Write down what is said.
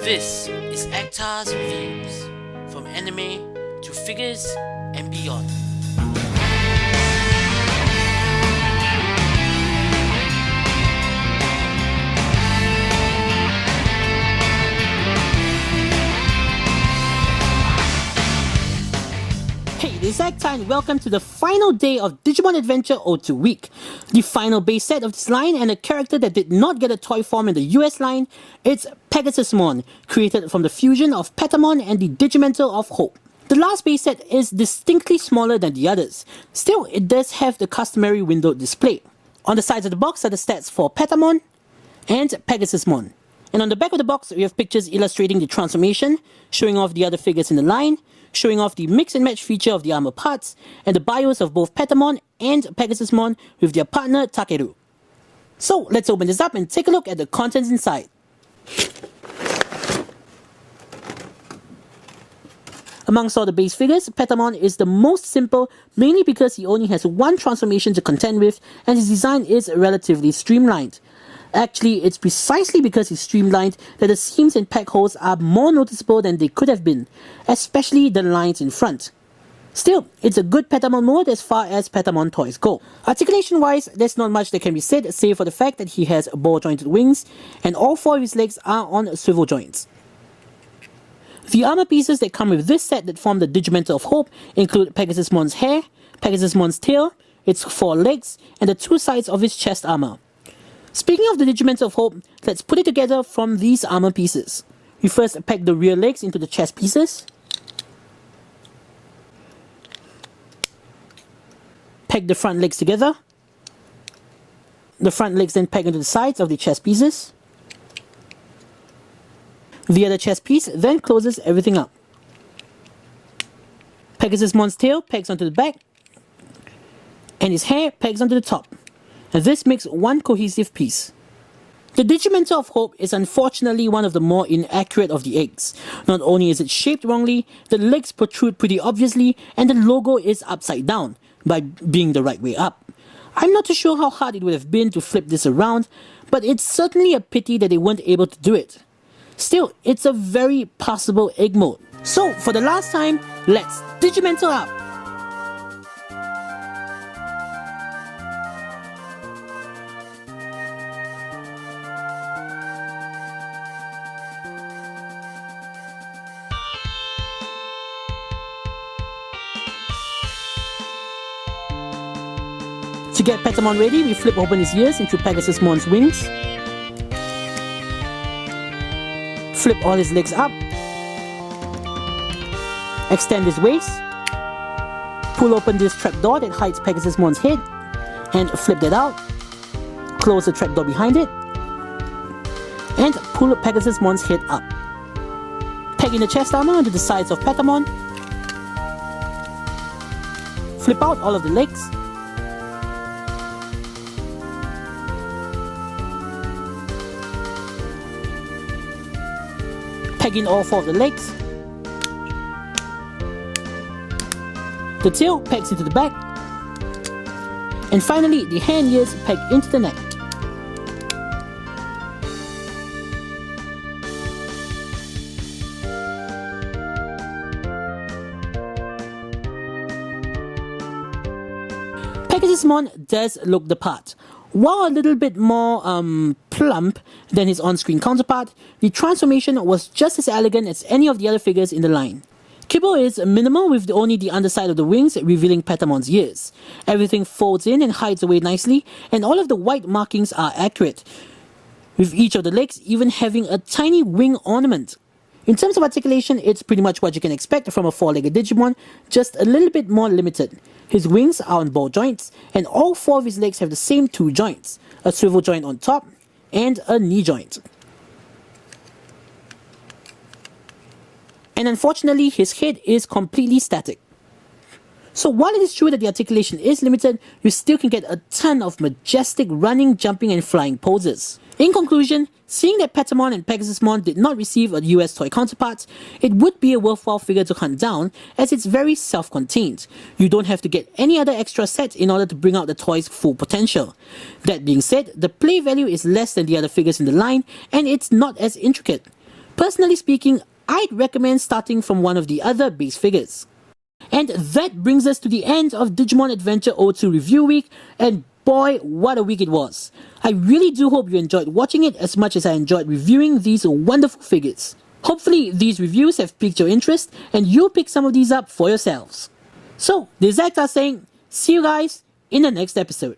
This is Actar's Reviews, from anime to figures and beyond. Hey, this is Actar and welcome to the final day of Digimon Adventure 02 Week. The final base set of this line and a character that did not get a toy form in the US line, it's Pegasusmon, created from the fusion of Patamon and the Digimental of Hope. The last base set is distinctly smaller than the others, still it does have the customary windowed display. On the sides of the box are the stats for Patamon and Pegasusmon. And on the back of the box we have pictures illustrating the transformation, showing off the other figures in the line, showing off the mix and match feature of the armor parts, and the bios of both Patamon and Pegasusmon with their partner Takeru. So let's open this up and take a look at the contents inside. Amongst all the base figures, Patamon is the most simple, mainly because he only has one transformation to contend with and his design is relatively streamlined. Actually, it's precisely because he's streamlined that the seams and peg holes are more noticeable than they could have been, especially the lines in front. Still, it's a good Patamon mode as far as Patamon toys go. Articulation wise, there's not much that can be said save for the fact that he has ball jointed wings and all four of his legs are on swivel joints. The armor pieces that come with this set that form the Digimental of Hope include Pegasusmon's hair, Pegasusmon's tail, its four legs, and the two sides of his chest armor. Speaking of the Digimental of Hope, let's put it together from these armor pieces. We first peg the rear legs into the chest pieces, peg the front legs together, the front legs then peg into the sides of the chest pieces. The other chest piece then closes everything up. Pegasusmon's tail pegs onto the back, and his hair pegs onto the top. And this makes one cohesive piece. The Digimental of Hope is unfortunately one of the more inaccurate of the eggs. Not only is it shaped wrongly, the legs protrude pretty obviously, and the logo is upside down, by being the right way up. I'm not too sure how hard it would have been to flip this around, but it's certainly a pity that they weren't able to do it. Still, it's a very passable egg mode. So, for the last time, let's Digimental up! To get Patamon ready, we flip open his ears into Pegasusmon's wings, flip all his legs up, extend his waist, pull open this trapdoor that hides Pegasusmon's head, and flip that out, close the trapdoor behind it, and pull Pegasusmon's head up. Peg in the chest armor onto the sides of Patamon, flip out all of the legs, peg in all four of the legs, the tail pegs into the back, and finally the hair and ears peg into the neck. Pegasusmon does look the part. While a little bit more plump than his on-screen counterpart, the transformation was just as elegant as any of the other figures in the line. Kibble is minimal with only the underside of the wings revealing Patamon's ears. Everything folds in and hides away nicely, and all of the white markings are accurate, with each of the legs even having a tiny wing ornament. In terms of articulation, it's pretty much what you can expect from a four-legged Digimon, just a little bit more limited. His wings are on ball joints, and all four of his legs have the same two joints, a swivel joint on top, and a knee joint. And unfortunately, his head is completely static. So while it is true that the articulation is limited, you still can get a ton of majestic running, jumping, and flying poses. In conclusion, seeing that Patamon and Pegasusmon did not receive a US toy counterpart, it would be a worthwhile figure to hunt down as it's very self-contained. You don't have to get any other extra sets in order to bring out the toy's full potential. That being said, the play value is less than the other figures in the line and it's not as intricate. Personally speaking, I'd recommend starting from one of the other base figures. And that brings us to the end of Digimon Adventure 02 Review Week, and boy, what a week it was. I really do hope you enjoyed watching it as much as I enjoyed reviewing these wonderful figures. Hopefully, these reviews have piqued your interest and you'll pick some of these up for yourselves. So, this is Hector saying, see you guys in the next episode.